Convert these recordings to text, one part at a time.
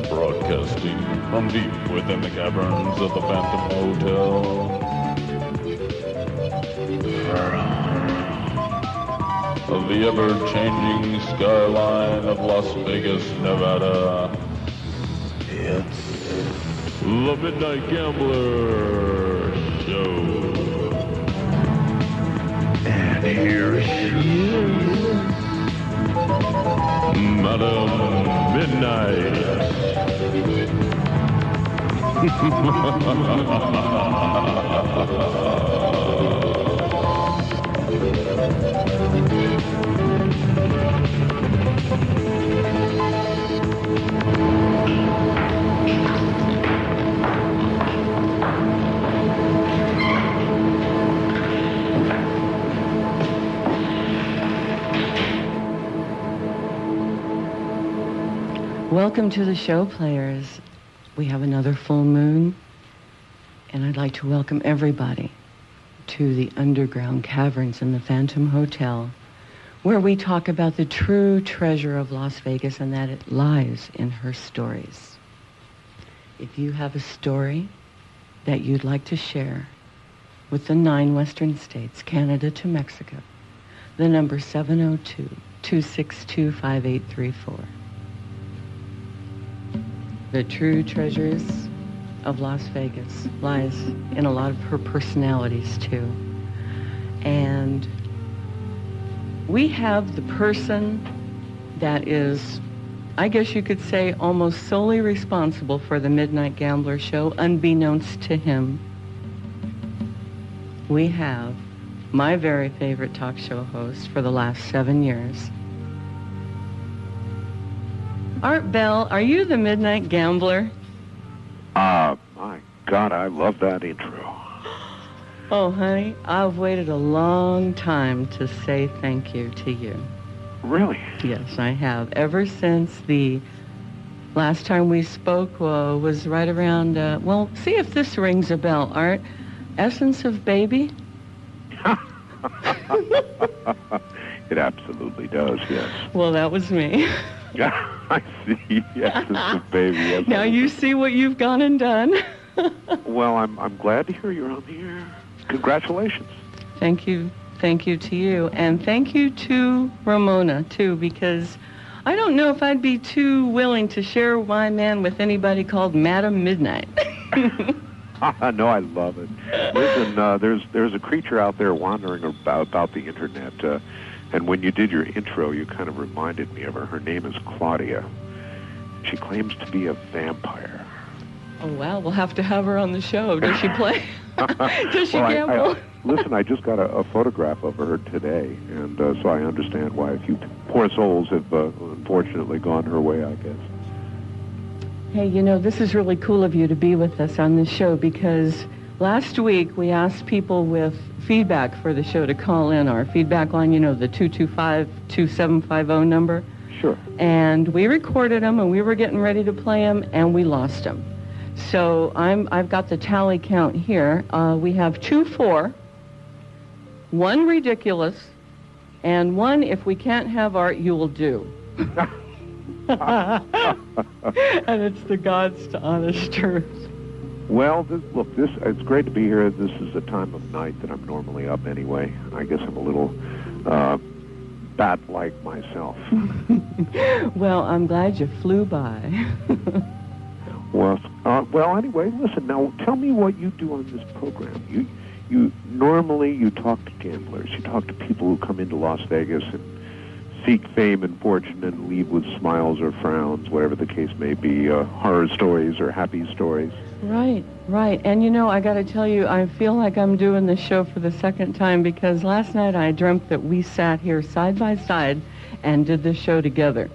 Broadcasting from deep within the caverns of the Phantom Hotel. Of the ever-changing skyline of Las Vegas, Nevada. It's the Midnight Gambler Show. And here she is, Madam Midnight. Welcome to the show, players. We have another full moon, and I'd like to welcome everybody to the underground caverns in the Phantom Hotel, where we talk about the true treasure of Las Vegas and that it lies in her stories. If you have a story that you'd like to share with the 9 western states, Canada to Mexico, the number 702-262-5834. The true treasures of Las Vegas lies in a lot of her personalities, too. And we have the person that is, I guess you could say, almost solely responsible for the Midnight Gambler Show, unbeknownst to him. We have my very favorite talk show host for the last 7 years. Art Bell, are you the Midnight Gambler? My God, I love that intro. Oh, honey, I've waited a long time to say thank you to you. Really? Yes, I have. Ever since the last time we spoke was right around, well, see if this rings a bell, Art. Essence of Baby? It absolutely does, yes. Well, that was me. I see. Essence of Baby. Yes, now you see what you've gone and done. Well, I'm glad to hear you're on the air. Congratulations. Thank you. Thank you to you. And thank you to Ramona, too, because I don't know if I'd be too willing to share my man with anybody called Madam Midnight. No, I love it. Listen, there's a creature out there wandering about the internet, and when you did your intro, you kind of reminded me of her. Her name is Claudia. She claims to be a vampire. Oh, wow. We'll have to have her on the show. Does she play? Does she gamble? Listen, I just got a photograph of her today, and so I understand why a few poor souls have unfortunately gone her way, I guess. Hey, you know, this is really cool of you to be with us on this show, because last week we asked people with feedback for the show to call in. Our feedback line, you know, the 225-2750 number. Sure. And we recorded them, and we were getting ready to play them, and we lost them. So I've got the tally count here. We have 2-4, 1 ridiculous, and 1 if we can't have Art, you will do. And it's the God's honest truth. Well, it's great to be here. This is a time of night that I'm normally up anyway. I guess I'm a little bat-like myself. Well, I'm glad you flew by. Well, anyway, listen, now tell me what you do on this program. You normally talk to gamblers. You talk to people who come into Las Vegas and seek fame and fortune and leave with smiles or frowns, whatever the case may be, horror stories or happy stories. Right. And, you know, I got to tell you, I feel like I'm doing this show for the second time, because last night I dreamt that we sat here side by side and did this show together.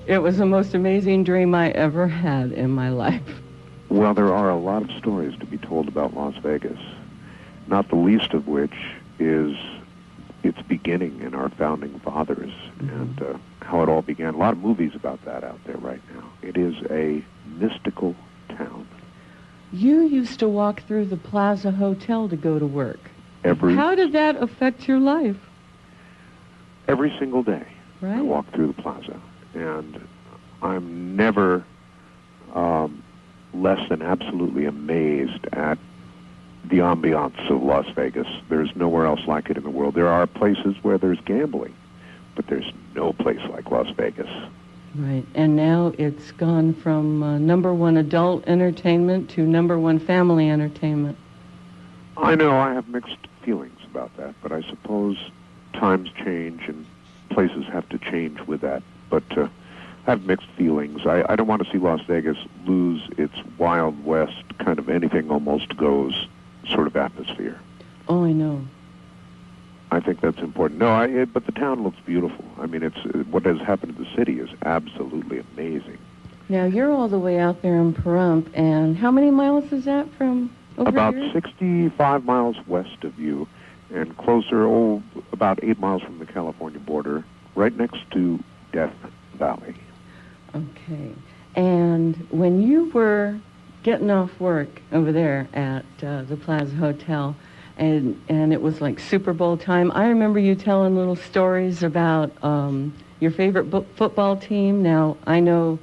It was the most amazing dream I ever had in my life. Well, there are a lot of stories to be told about Las Vegas, not the least of which is its beginning in our founding fathers, and how it all began. A lot of movies about that out there right now. It is a mystical town. You used to walk through the Plaza Hotel to go to work. How did that affect your life? every single day. Right. I walk through the plaza, and I'm never less than absolutely amazed at the ambiance of Las Vegas. There's nowhere else like it in the world. There are places where there's gambling, but there's no place like Las Vegas. Right. And now it's gone from number one adult entertainment to number one family entertainment. I know I have mixed feelings about that, but I suppose times change and places have to change with that. But I have mixed feelings. I don't want to see Las Vegas lose its Wild West, kind of anything almost goes sort of atmosphere. Oh, I know. I think that's important. No, but the town looks beautiful. I mean, it's what has happened to the city is absolutely amazing. Now, you're all the way out there in Pahrump, and how many miles is that from over About here? 65 miles west of you, and closer, about 8 miles from the California border, right next to Death Valley. Okay. And when you were getting off work over there at the Plaza Hotel, and it was like Super Bowl time, I remember you telling little stories about your favorite football team. Now, I know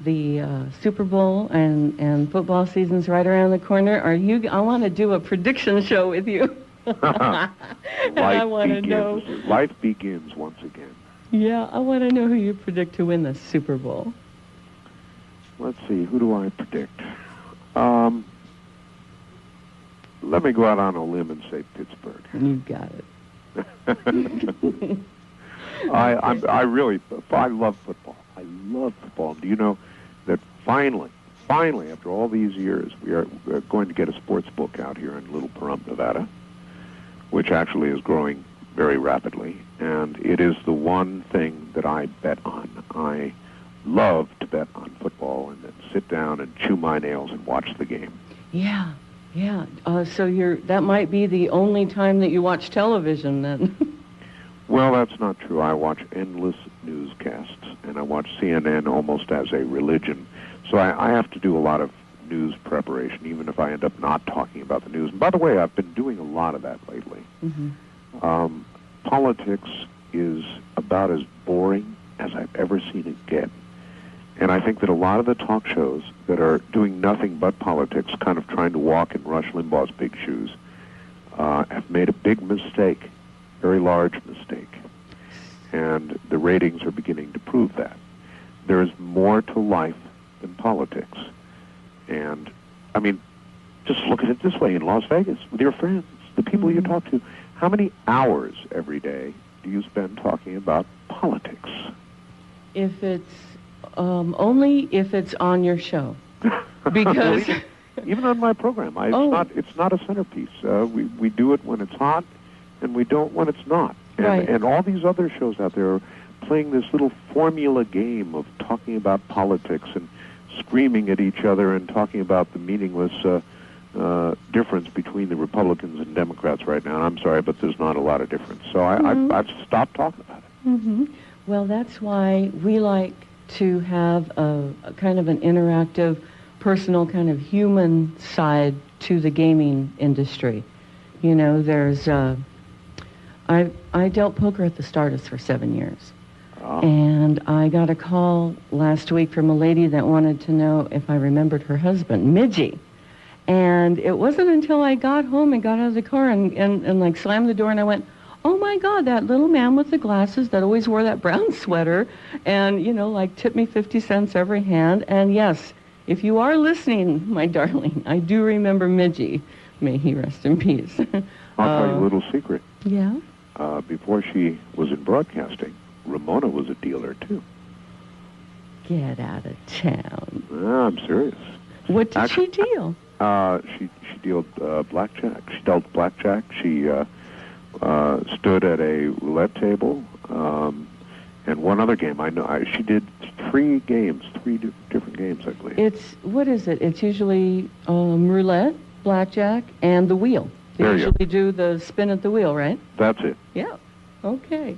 the Super Bowl and football season's right around the corner. I want to do a prediction show with you. I want to know. Life begins once again. Yeah, I want to know who you predict to win the Super Bowl. Let's see, who do I predict? Let me go out on a limb and say Pittsburgh. You got it. I love football. I love football. Do you know that finally, after all these years, we're going to get a sports book out here in Little Pahrump, Nevada, which actually is growing very rapidly, and it is the one thing that I bet on. I love to bet on football and then sit down and chew my nails and watch the game. Yeah. So that might be the only time that you watch television then. Well, that's not true. I watch endless newscasts, and I watch CNN almost as a religion. So I have to do a lot of news preparation, even if I end up not talking about the news. And by the way, I've been doing a lot of that lately. Mm-hmm. Politics is about as boring as I've ever seen it get. And I think that a lot of the talk shows that are doing nothing but politics, kind of trying to walk in Rush Limbaugh's big shoes, have made a big mistake, very large mistake. And the ratings are beginning to prove that. There is more to life than politics. And, I mean, just look at it this way. In Las Vegas, with your friends, the people you talk to, how many hours every day do you spend talking about politics? If it's only if it's on your show, because even on my program, it's not a centerpiece. We do it when it's hot, and we don't when it's not. And, right. And all these other shows out there are playing this little formula game of talking about politics and screaming at each other and talking about the meaningless difference between the Republicans and Democrats right now. And I'm sorry, but there's not a lot of difference. So I've stopped talking about it. Mm-hmm. Well, that's why we like to have a kind of an interactive, personal, kind of human side to the gaming industry. You know, there's I dealt poker at the Stardust for 7 years. And I got a call last week from a lady that wanted to know if I remembered her husband, Midgie. And it wasn't until I got home and got out of the car and like slammed the door and I went, oh my God, that little man with the glasses that always wore that brown sweater and, you know, like tipped me 50 cents every hand. And yes, if you are listening, my darling, I do remember Midgie. May he rest in peace. I'll tell you a little secret. Yeah? Before she was in broadcasting, Ramona was a dealer, too. Get out of town. I'm serious. What did she deal? She dealt blackjack. She dealt blackjack. She stood at a roulette table, and one other game. She did 3 games, 3 different games, I believe. What is it? It's usually roulette, blackjack, and the wheel. They usually do the spin at the wheel, right? That's it. Yeah. Okay.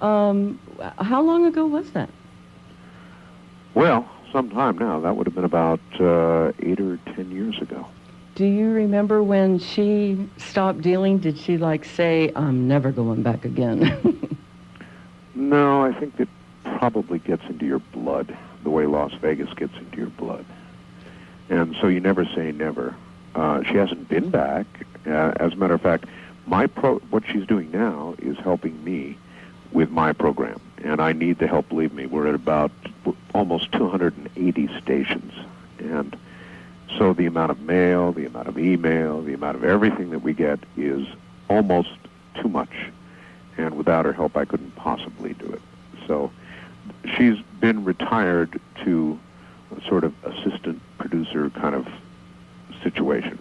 How long ago was that? Well, some time now. That would have been about 8 or 10 years ago. Do you remember when she stopped dealing? Did she like say, I'm never going back again? No, I think it probably gets into your blood, the way Las Vegas gets into your blood. And so you never say never. She hasn't been back. As a matter of fact, what she's doing now is helping me with my program. And I need the help, believe me. We're at about almost 280 stations. And so the amount of mail, the amount of email, the amount of everything that we get is almost too much. And without her help, I couldn't possibly do it. So she's been retired to a sort of assistant producer kind of situation.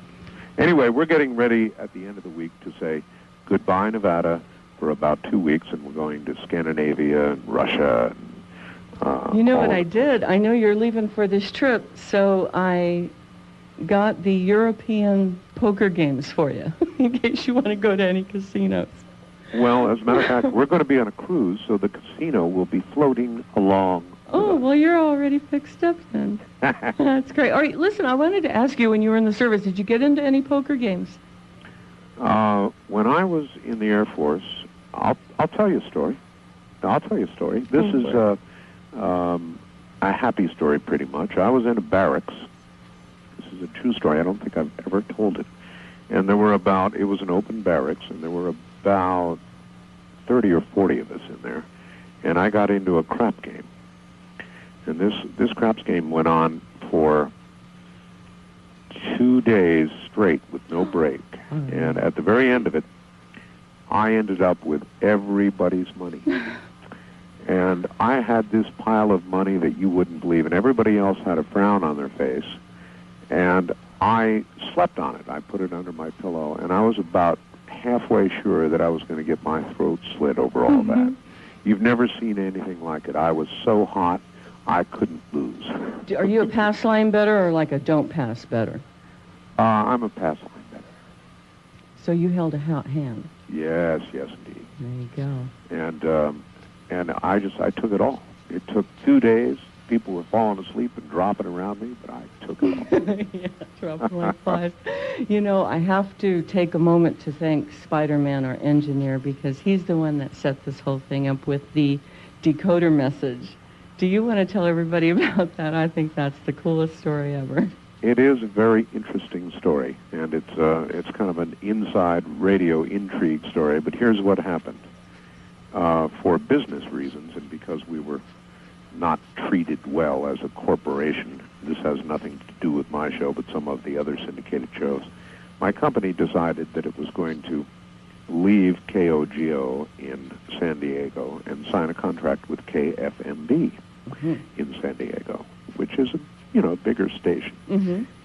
Anyway, we're getting ready at the end of the week to say goodbye, Nevada, for about 2 weeks, and we're going to Scandinavia and Russia. And, you know what I did? I know you're leaving for this trip, so I got the European poker games for you, in case you want to go to any casinos. Well, as a matter of fact, we're going to be on a cruise, so the casino will be floating along. Oh, well, you're already fixed up then. That's great. All right, listen, I wanted to ask you, when you were in the service, did you get into any poker games? When I was in the Air Force, I'll tell you a story. I'll tell you a story. This is a happy story, pretty much. I was in a barracks. This is a true story. I don't think I've ever told it. And it was an open barracks, and there were about 30 or 40 of us in there. And I got into a crap game. And this craps game went on for 2 days straight with no break. And at the very end of it, I ended up with everybody's money. And I had this pile of money that you wouldn't believe, and everybody else had a frown on their face. And I slept on it. I put it under my pillow, and I was about halfway sure that I was going to get my throat slit over all that. You've never seen anything like it. I was so hot, I couldn't lose. Are you a pass line better or like a don't pass better? I'm a pass line better. So you held a hand. Yes, indeed. There you go. And I took it all. It took 2 days. People were falling asleep and dropping around me, but I took it all. Yeah, dropping like flies. You know, I have to take a moment to thank Spider-Man, our engineer, because he's the one that set this whole thing up with the decoder message. Do you want to tell everybody about that? I think that's the coolest story ever. It is a very interesting story, and it's kind of an inside radio intrigue story, but here's what happened. For business reasons, and because we were not treated well as a corporation, this has nothing to do with my show, but some of the other syndicated shows, my company decided that it was going to leave KOGO in San Diego and sign a contract with KFMB in San Diego, which is a bigger station.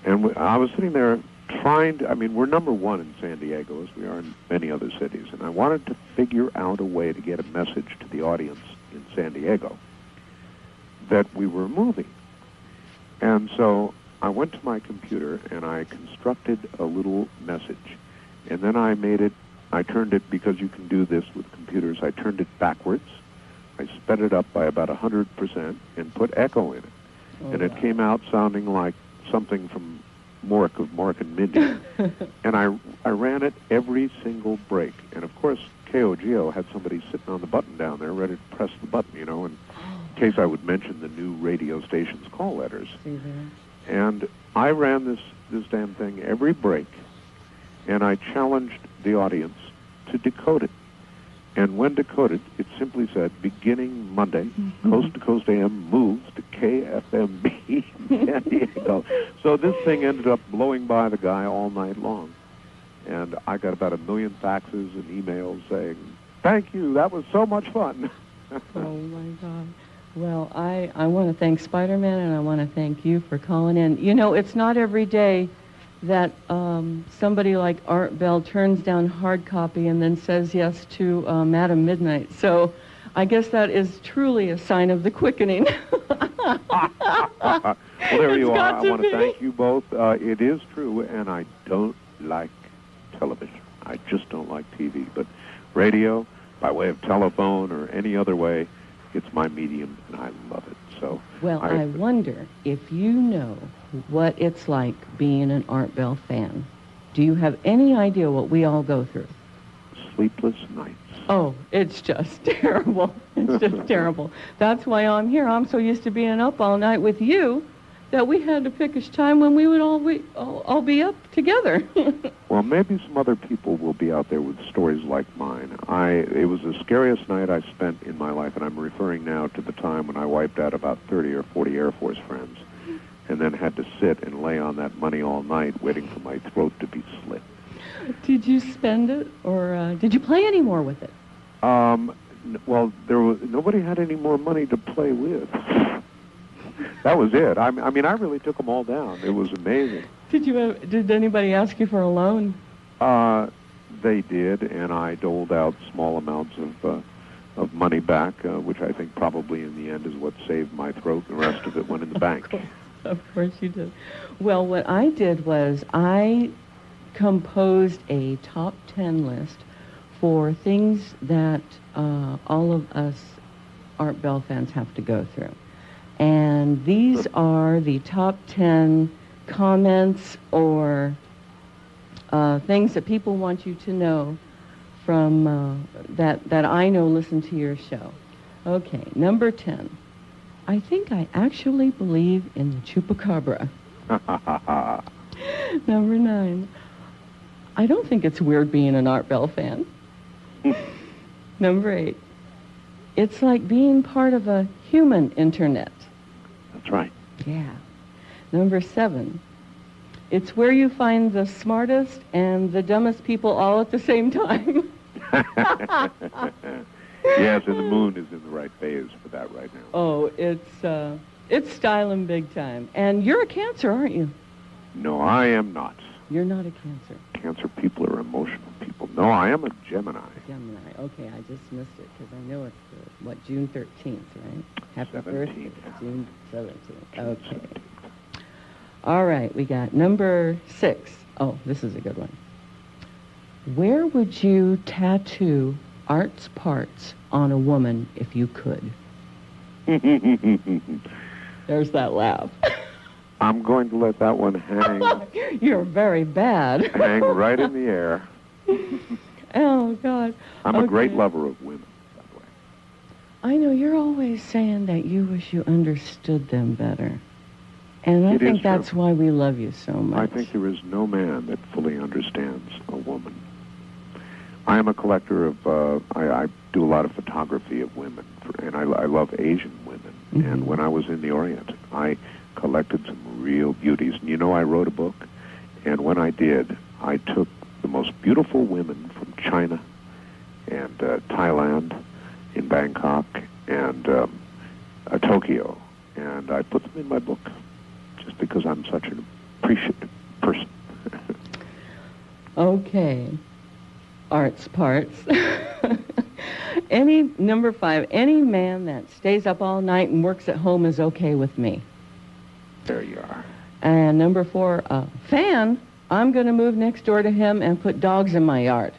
And I was sitting there we're number one in San Diego, as we are in many other cities, and I wanted to figure out a way to get a message to the audience in San Diego that we were moving. And so I went to my computer and I constructed a little message. And then I turned it, because you can do this with computers, I turned it backwards. I sped it up by about 100% and put echo in it. And it came out sounding like something from Mork of Mork and Mindy. And I ran it every single break. And of course, KOGO had somebody sitting on the button down there ready to press the button, in case I would mention the new radio station's call letters. And I ran this damn thing every break, and I challenged the audience to decode it. And when decoded, it simply said, beginning Monday, Coast to Coast AM moves to KFMB San Diego. So this thing ended up blowing by the guy all night long. And I got about 1 million faxes and emails saying, thank you, that was so much fun. Oh, my God. Well, I want to thank Spider-Man, and I want to thank you for calling in. It's not every day that somebody like Art Bell turns down hard copy and then says yes to Madam Midnight. So I guess that is truly a sign of the quickening. Well, there you are. I want to thank you both. It is true, and I don't like television. I just don't like TV. But radio, by way of telephone or any other way, it's my medium, and I love it. So, well, I wonder if you know what it's like being an Art Bell fan. Do you have any idea what we all go through? sleepless nights. Oh, it's just terrible. It's just terrible. That's why I'm here. I'm so used to being up all night with you that we had to pick a time when we would all be up together. Well, maybe some other people will be out there with stories like mine. It was the scariest night I spent in my life, and I'm referring now to the time when I wiped out about 30 or 40 Air Force friends and then had to sit and lay on that money all night waiting for my throat to be slit. Did you spend it, or did you play any more with it? Well, nobody had any more money to play with. That was it. I mean, I really took them all down. It was amazing. Did anybody ask you for a loan? They did, and I doled out small amounts of money back, which I think probably in the end is what saved my throat. The rest of it went in the bank. Of course you did. Well, what I did was I composed a top 10 list for things that all of us Art Bell fans have to go through. And these are the top 10 comments or things that people want you to know from that I know listen to your show. Okay, number 10. I think I actually believe in the chupacabra. Number 9. I don't think it's weird being an Art Bell fan. Number 8. It's like being part of a human internet. That's right. Yeah. Number 7. It's where you find the smartest and the dumbest people all at the same time. Yes, and the moon is in the right phase for that right now. Oh, it's styling big time. And you're a Cancer, aren't you? No, I am not. You're not a Cancer. Cancer people are emotional people. No, I am a Gemini. Gemini. Okay, I just missed it because I know it's, June 13th, right? Happy 17th. birthday, June 17th. Okay. All right, we got number 6. Oh, this is a good one. Where would you tattoo Art's parts on a woman if you could? There's that laugh. I'm going to let that one hang. You're very bad. Hang right in the air. Oh, God. I'm a great lover of women, by the way. I know you're always saying that you wish you understood them better. And I think that's why we love you so much. I think there is no man that fully understands a woman. I am a collector of, I do a lot of photography of women, and I love Asian women. Mm-hmm. And when I was in the Orient, I collected some real beauties. And you know, I wrote a book, and when I did, I took the most beautiful women from China and Thailand, in Bangkok, and Tokyo, and I put them in my book just because I'm such an appreciative person. Okay. Art's parts. Number 5, any man that stays up all night and works at home is okay with me. There you are. And number 4, fan, I'm going to move next door to him and put dogs in my yard.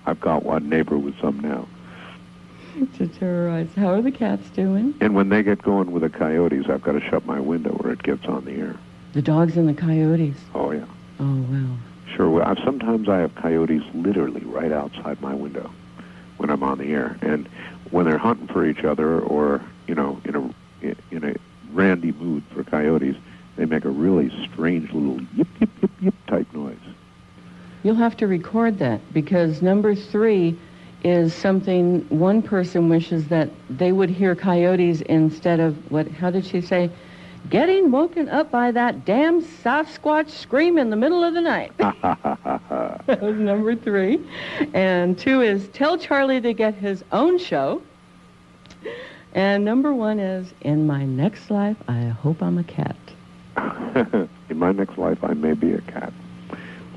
I've got one neighbor with some now. To terrorize. How are the cats doing? And when they get going with the coyotes, I've got to shut my window or it gets on the air. The dogs and the coyotes? Oh, yeah. Oh, wow. Sure. Well, sometimes I have coyotes literally right outside my window when I'm on the air. And when they're hunting for each other or, you know, in a randy mood for coyotes, they make a really strange little yip, yip, yip, yip type noise. You'll have to record that because number 3 is something one person wishes that they would hear coyotes instead of how did she say? Getting woken up by that damn Sasquatch scream in the middle of the night. That was number 3. And 2 is tell Charlie to get his own show. And number 1 is in my next life, I hope I'm a cat. In my next life, I may be a cat.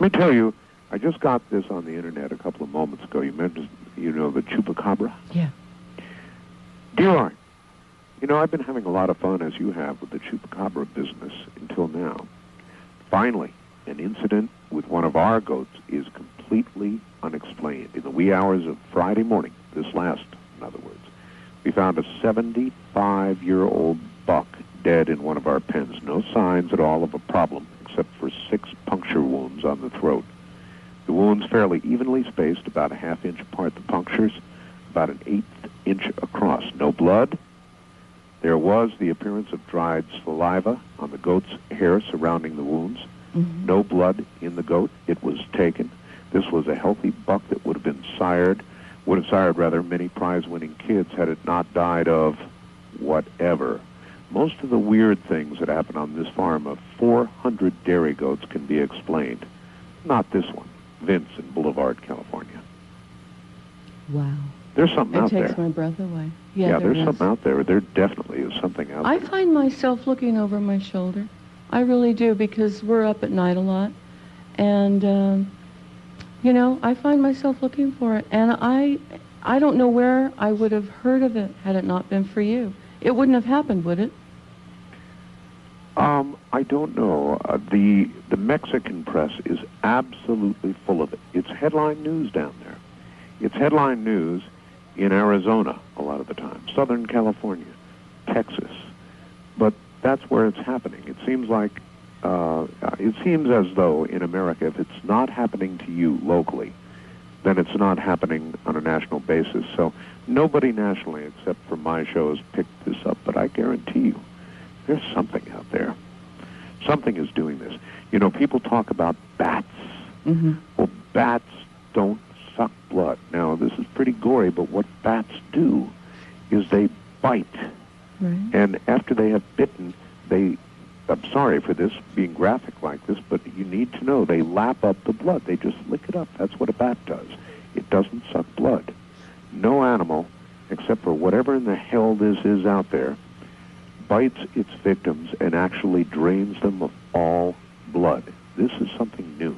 Let me tell you, I just got this on the internet a couple of moments ago. You mentioned, the chupacabra? Yeah. Dear Art, I've been having a lot of fun, as you have, with the chupacabra business until now. Finally, an incident with one of our goats is completely unexplained. In the wee hours of Friday morning, this last, in other words, we found a 75-year-old buck dead in one of our pens. No signs at all of a problem, except for 6 puncture wounds on the throat. The wounds fairly evenly spaced, about a half-inch apart. The punctures, about an 1/8 inch across. No blood. There was the appearance of dried saliva on the goat's hair surrounding the wounds. Mm-hmm. No blood in the goat. It was taken. This was a healthy buck that would have sired many prize-winning kids had it not died of whatever. Most of the weird things that happen on this farm of 400 dairy goats can be explained. Not this one, Vince in Boulevard, California. Wow. There's something out there. It takes my breath away. Yeah, there there's is. something out there. There definitely is something out I there. find myself looking over my shoulder. I really do, because we're up at night a lot. And, I find myself looking for it. And I don't know where I would have heard of it had it not been for you. It wouldn't have happened, would it? I don't know. The Mexican press is absolutely full of it. It's headline news down there. It's headline news in Arizona a lot of the time, Southern California, Texas. But that's where it's happening. It seems as though in America, if it's not happening to you locally, then it's not happening on a national basis. So nobody nationally, except for my show, has picked this up. But I guarantee you, there's something out there. Something is doing this. People talk about bats. Mm-hmm. Well, bats don't suck blood. Now, this is pretty gory, but what bats do is they bite. Right. And after they have bitten, I'm sorry for this, being graphic like this, but you need to know, they lap up the blood. They just lick it up. That's what a bat does. It doesn't suck blood. No animal, except for whatever in the hell this is out there, bites its victims and actually drains them of all blood. This is something new.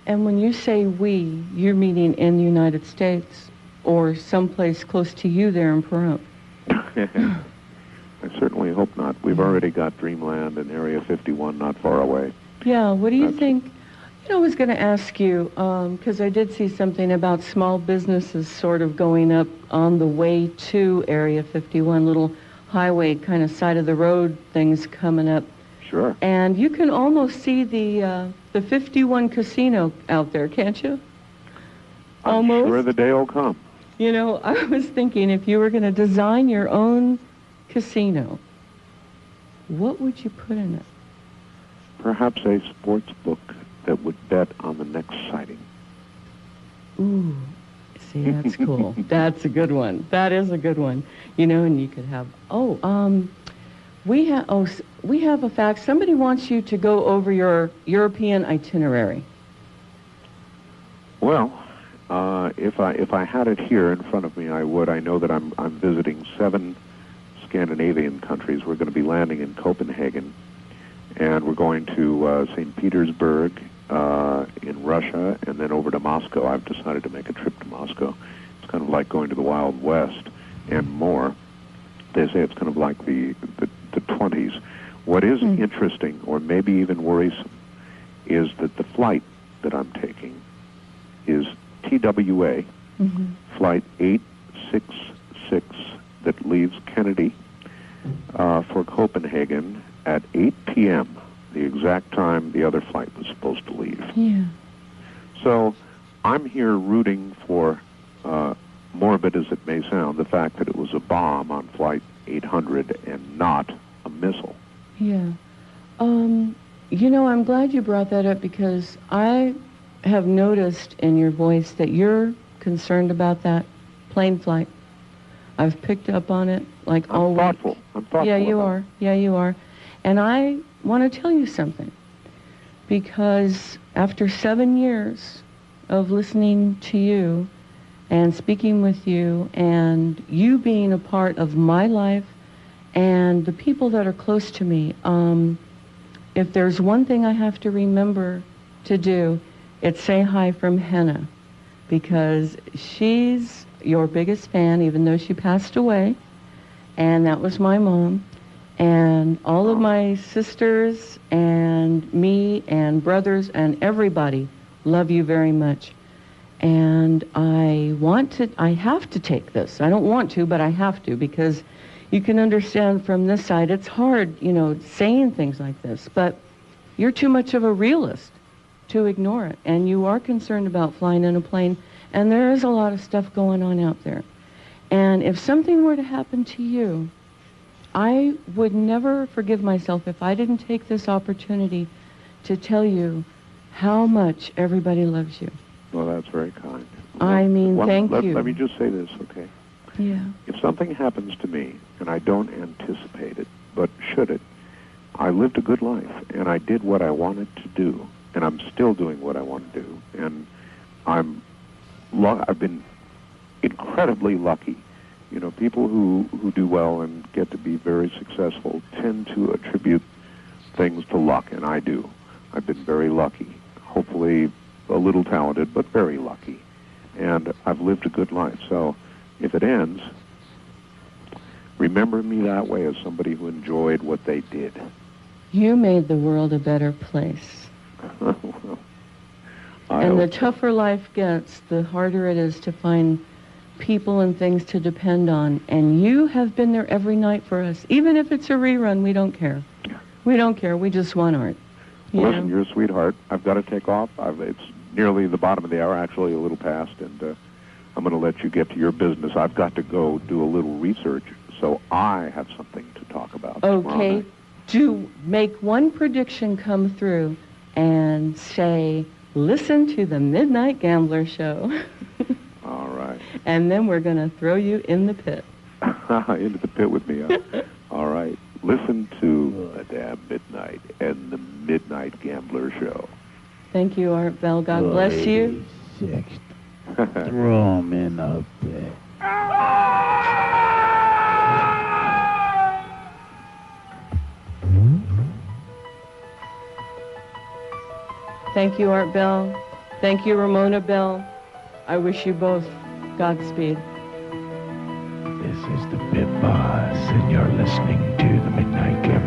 And when you say we, you're meaning in the United States or someplace close to you there in Pahrump? I certainly hope not. We've already got Dreamland and Area 51 not far away. Yeah, what do you think? I was going to ask you, because I did see something about small businesses sort of going up on the way to Area 51, little highway kind of side of the road things coming up. Sure. And you can almost see the 51 casino out there, can't you? I'm sure the day will come. I was thinking if you were going to design your own casino, what would you put in it? Perhaps a sports book that would bet on the next sighting. Ooh, see, that's cool. That's a good one. That is a good one. And you could have, we have a fact. Somebody wants you to go over your European itinerary. Well, if I had it here in front of me, I would. I know that I'm visiting 7 Scandinavian countries. We're going to be landing in Copenhagen, and we're going to St. Petersburg in Russia, and then over to Moscow. I've decided to make a trip to Moscow. It's kind of like going to the Wild West and more. They say it's kind of like the 20s. What is interesting, or maybe even worrisome, is that the flight that I'm taking is TWA, Flight 866, that leaves Kennedy for Copenhagen at 8 p.m., the exact time the other flight was supposed to leave. Yeah. So I'm here rooting for, morbid as it may sound, the fact that it was a bomb on Flight 800 and not a missile. Yeah. I'm glad you brought that up, because I have noticed in your voice that you're concerned about that plane flight. I've picked up on it all week. I'm thoughtful. Yeah, you are. Yeah, you are. And I want to tell you something, because after 7 years of listening to you and speaking with you and you being a part of my life and the people that are close to me, if there's one thing I have to remember to do, it's say hi from Henna, because she's your biggest fan, even though she passed away, and that was my mom. And all of my sisters and me and brothers and everybody love you very much. And I have to take this. I don't want to, but I have to, because you can understand from this side, it's hard, saying things like this, but you're too much of a realist. to ignore it. And you are concerned about flying in a plane, and there is a lot of stuff going on out there. And if something were to happen to you, I would never forgive myself if I didn't take this opportunity to tell you how much everybody loves you. Well, that's very kind. I mean, thank you. Let me just say this, okay? Yeah. If something happens to me, and I don't anticipate it, but should it, I lived a good life, and I did what I wanted to do, and I'm still doing what I want to do, and I've been incredibly lucky. You know, people who do well and get to be very successful tend to attribute things to luck, and I do. I've been very lucky, hopefully a little talented, but very lucky, and I've lived a good life. So if it ends, remember me that way as somebody who enjoyed what they did. You made the world a better place. Well, And the tougher life gets, the harder it is to find people and things to depend on. And you have been there every night for us. Even if it's a rerun, we don't care. We don't care. We just want art. Listen, you're a sweetheart. I've got to take off. It's nearly the bottom of the hour, actually a little past, and I'm going to let you get to your business. I've got to go do a little research, so I have something to talk about. Okay. Do make one prediction come through and say, listen to the Midnight Gambler Show. All right. And then we're going to throw you in the pit. Into the pit with me, huh? All right. Listen to Madame Midnight and the Midnight Gambler Show. Thank you, Art Bell. God bless you. Throw 'em in a pit. Thank you, Art Bell. Thank you, Ramona Bell. I wish you both Godspeed. This is the Pit Boss, and you're listening to the Midnight Gambler.